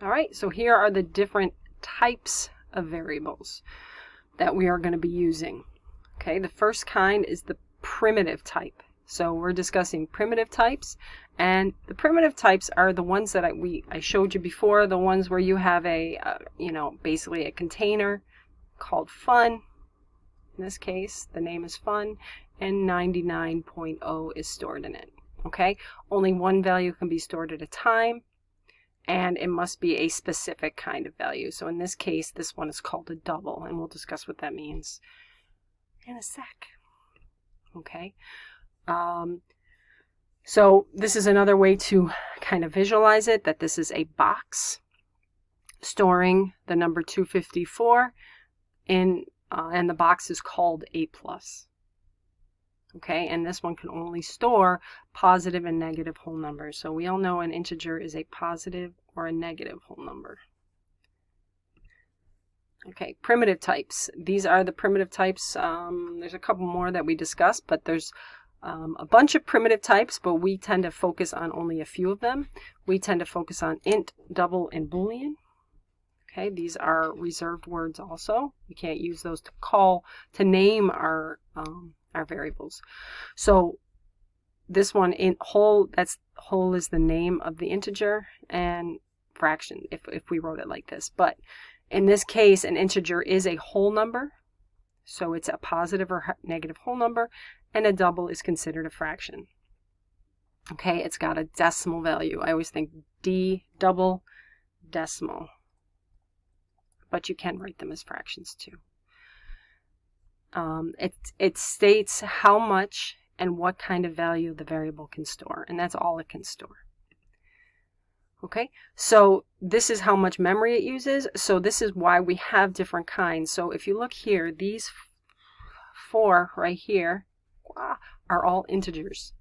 All right, so here are the different types of variables that we are going to be using. Okay, the first kind is the primitive type. So we're discussing primitive types, and the primitive types are the ones that I showed you before, the ones where you have a, basically a container called fun. In this case, the name is fun, and 99.0 is stored in it. Okay, only one value can be stored at a time, and it must be a specific kind of value. So in this case, this one is called a double, and we'll discuss what that means in a sec. Okay, so this is another way to kind of visualize it, that this is a box storing the number 254 in, and the box is called a plus. Okay, and this one can only store positive and negative whole numbers. So we all know an integer is a positive or a negative whole number. Okay, primitive types. These are the primitive types. There's a couple more that we discussed, but there's a bunch of primitive types, but we tend to focus on only a few of them. We tend to focus on int, double, and boolean. Okay, these are reserved words also. We can't use those to name our variables. So this one, int whole, that's whole is the name of the integer, and fraction if we wrote it like this. But in this case, an integer is a whole number, so it's a positive or negative whole number, and a double is considered a fraction. Okay, it's got a decimal value. I always think D double decimal, but you can write them as fractions too. It states how much and what kind of value the variable can store, and that's all it can store. Okay, so this is how much memory it uses. So this is why we have different kinds. So if you look here, these four right here are all integers.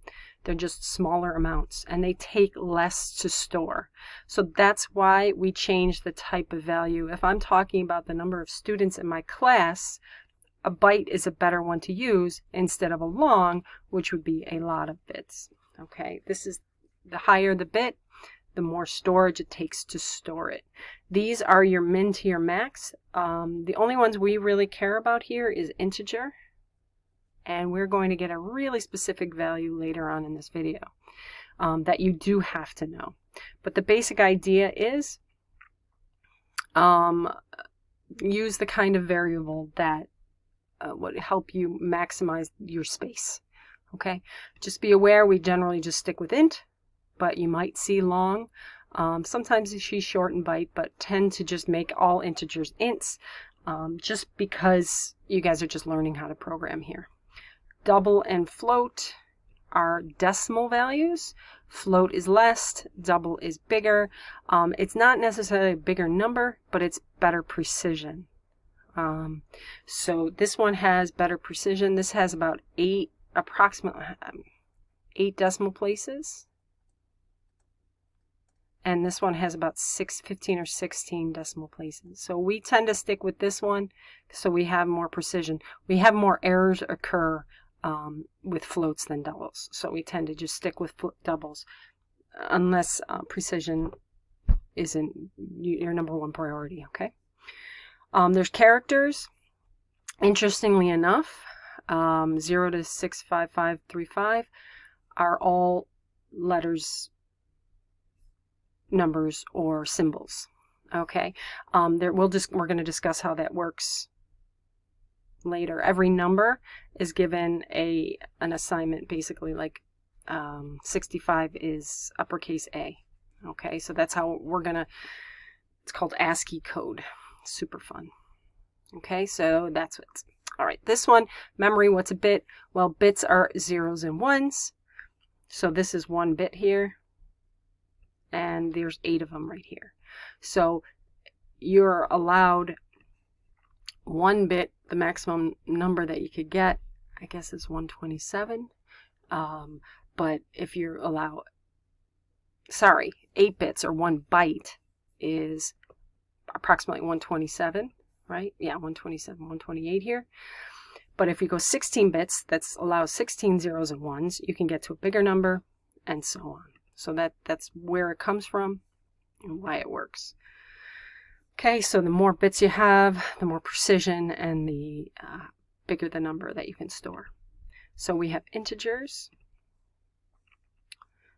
They're just smaller amounts, and they take less to store. So that's why we change the type of value. If I'm talking about the number of students in my class, a byte is a better one to use instead of a long, which would be a lot of bits. Okay, this is the higher the bit, the more storage it takes to store it. These are your min to your max. The only ones we really care about here is integer, and we're going to get a really specific value later on in this video that you do have to know. But the basic idea is use the kind of variable that would help you maximize your space. Okay, just be aware we generally just stick with int, but you might see long. Sometimes she's short and byte, but tend to just make all integers ints, just because you guys are just learning how to program here. Double and float are decimal values. Float is less, double is bigger. It's not necessarily a bigger number, but it's better precision. So this one has better precision. This has about approximately 8 decimal places. And this one has about 15 or 16 decimal places. So we tend to stick with this one so we have more precision. We have more errors occur with floats than doubles. So we tend to just stick with doubles unless precision isn't your number one priority, okay? There's characters. Interestingly enough, 0 to 65535 are all letters, numbers, or symbols. Okay, we're going to discuss how that works later. Every number is given an assignment, basically, like 65 is uppercase A. Okay, so that's how it's called ASCII code. Super fun. Okay, so that's what's all right. This one, memory, what's a bit? Well, bits are zeros and ones. So this is 1 bit here, and there's 8 of them right here. So you're allowed 1 bit. The maximum number that you could get, I guess, is 127. But if you're allowed, 8 bits or 1 byte is approximately 127, right? Yeah, 127, 128 here. But if you go 16 bits, that allows 16 zeros and ones, you can get to a bigger number, and so on. So that's where it comes from. and why it works. Okay, so the more bits you have, the more precision and the bigger the number that you can store. So we have integers.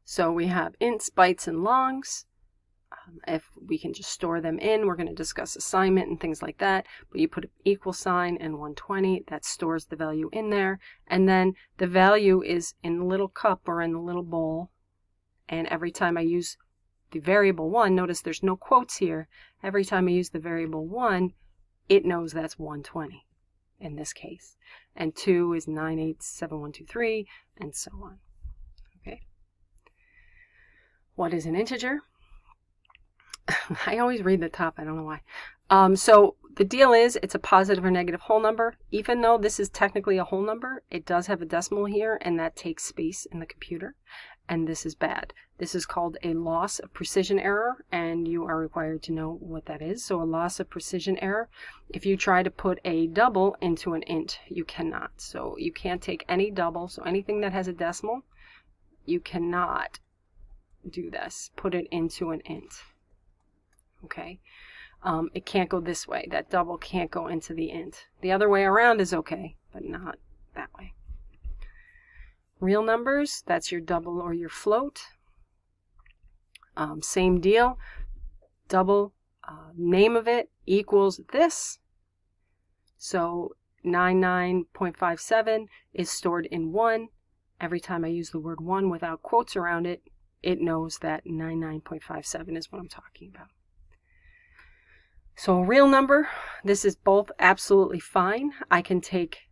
So we have ints, bytes, and longs. If we can just store them in, we're going to discuss assignment and things like that. But you put an equal sign and 120, that stores the value in there. And then the value is in the little cup or in the little bowl. And every time I use the variable 1, notice there's no quotes here. Every time I use the variable 1, it knows that's 120 in this case. And 2 is 987123, and so on. Okay. What is an integer? I always read the top, I don't know why. So the deal is it's a positive or negative whole number. Even though this is technically a whole number, it does have a decimal here, and that takes space in the computer. And this is bad. This is called a loss of precision error, and you are required to know what that is. So a loss of precision error, if you try to put a double into an int, you cannot. So you can't take any double, so anything that has a decimal, you cannot do this, put it into an int. Okay, it can't go this way. That double can't go into the int. The other way around is okay, but not that way. Real numbers, that's your double or your float. Same deal. Double, name of it equals this. So 99.57 is stored in 1. Every time I use the word 1 without quotes around it, it knows that 99.57 is what I'm talking about. So a real number, this is both absolutely fine. I can take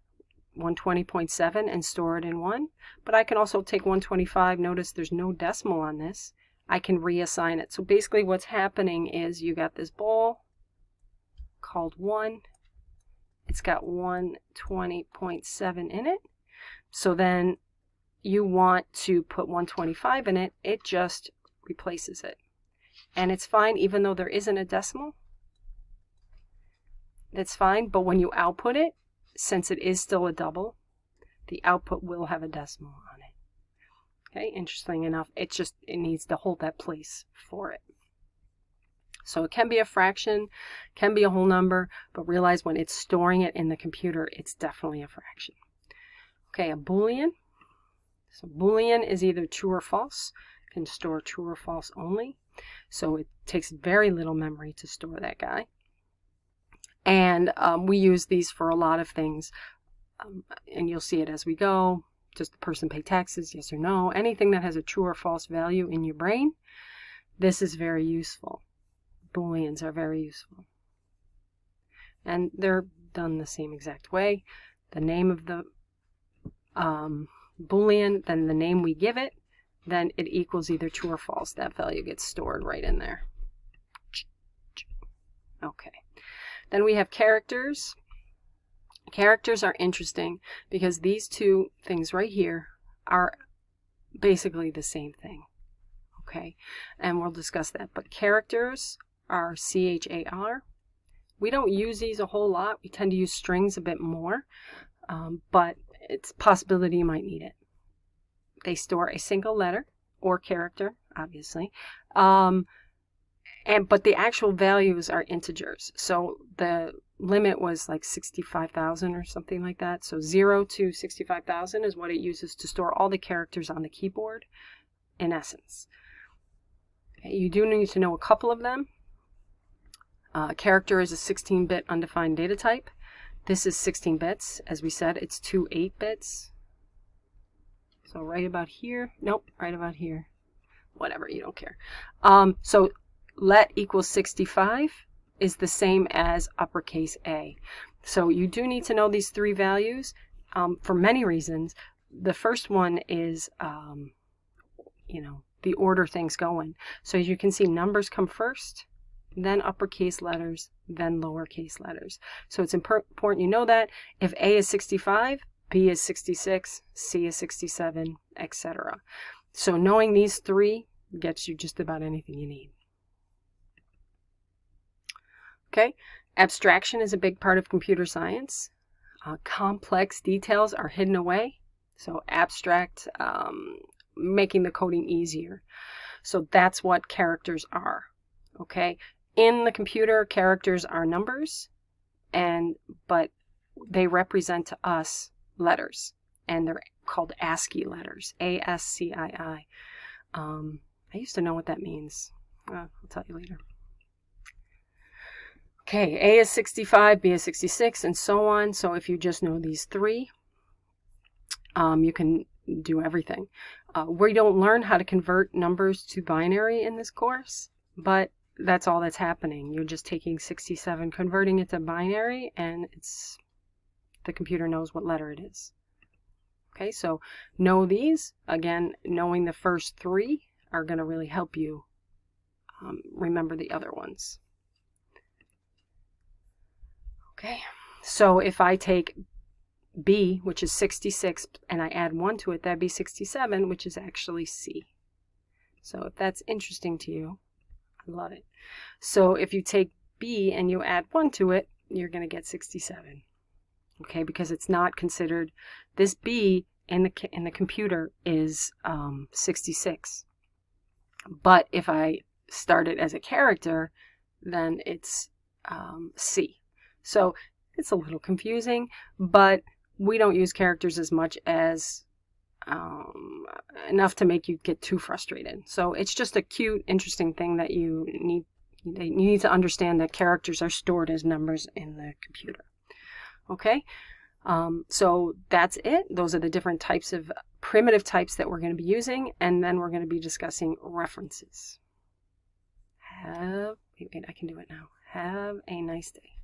120.7 and store it in 1, but I can also take 125. Notice there's no decimal on this. I can reassign it. So basically what's happening is you got this bowl called 1. It's got 120.7 in it. So then you want to put 125 in it, it just replaces it. And it's fine even though there isn't a decimal. That's fine, but when you output it, since it is still a double, the output will have a decimal on it. Okay, interesting enough, it needs to hold that place for it. So it can be a fraction, can be a whole number, but realize when it's storing it in the computer, it's definitely a fraction. Okay, a Boolean. So Boolean is either true or false. It can store true or false only. So it takes very little memory to store that guy. And we use these for a lot of things, and you'll see it as we go. Does the person pay taxes? Yes or no? Anything that has a true or false value in your brain, this is very useful. Booleans are very useful. And they're done the same exact way. The name of the Boolean, then the name we give it, then it equals either true or false. That value gets stored right in there. Okay. Then we have characters. Characters are interesting because these two things right here are basically the same thing. Okay, and we'll discuss that. But characters are CHAR. We don't use these a whole lot. We tend to use strings a bit more, but it's a possibility you might need it. They store a single letter or character, obviously. But the actual values are integers. So the limit was like 65,000 or something like that. So 0 to 65,000 is what it uses to store all the characters on the keyboard, in essence. Okay, you do need to know a couple of them. Character is a 16-bit undefined data type. This is 16 bits. As we said, it's 2 8-bits. So right about here. Nope, right about here. Whatever, you don't care. So let equals 65 is the same as uppercase A. So you do need to know these three values for many reasons. The first one is, the order things going. So as you can see, numbers come first, then uppercase letters, then lowercase letters. So it's important you know that. If A is 65, B is 66, C is 67, etc. So knowing these three gets you just about anything you need. Okay, abstraction is a big part of computer science. Complex details are hidden away. So abstract, making the coding easier. So that's what characters are. Okay, in the computer, characters are numbers, but they represent to us letters, and they're called ASCII letters, ASCII. I used to know what that means. I'll tell you later. Okay, A is 65, B is 66, and so on. So if you just know these three, you can do everything. We don't learn how to convert numbers to binary in this course, but that's all that's happening. You're just taking 67, converting it to binary, and the computer knows what letter it is. Okay, so know these. Again, knowing the first three are going to really help you remember the other ones. Okay, so if I take B, which is 66, and I add 1 to it, that'd be 67, which is actually C. So if that's interesting to you, I love it. So if you take B and you add 1 to it, you're going to get 67. Okay, because it's not considered, this B in the computer is 66. But if I start it as a character, then it's C. So it's a little confusing, but we don't use characters as much as enough to make you get too frustrated. So it's just a cute, interesting thing that you need to understand that characters are stored as numbers in the computer. Okay, so that's it. Those are the different types of primitive types that we're going to be using, and then we're going to be discussing references. Wait, I can do it now. Have a nice day.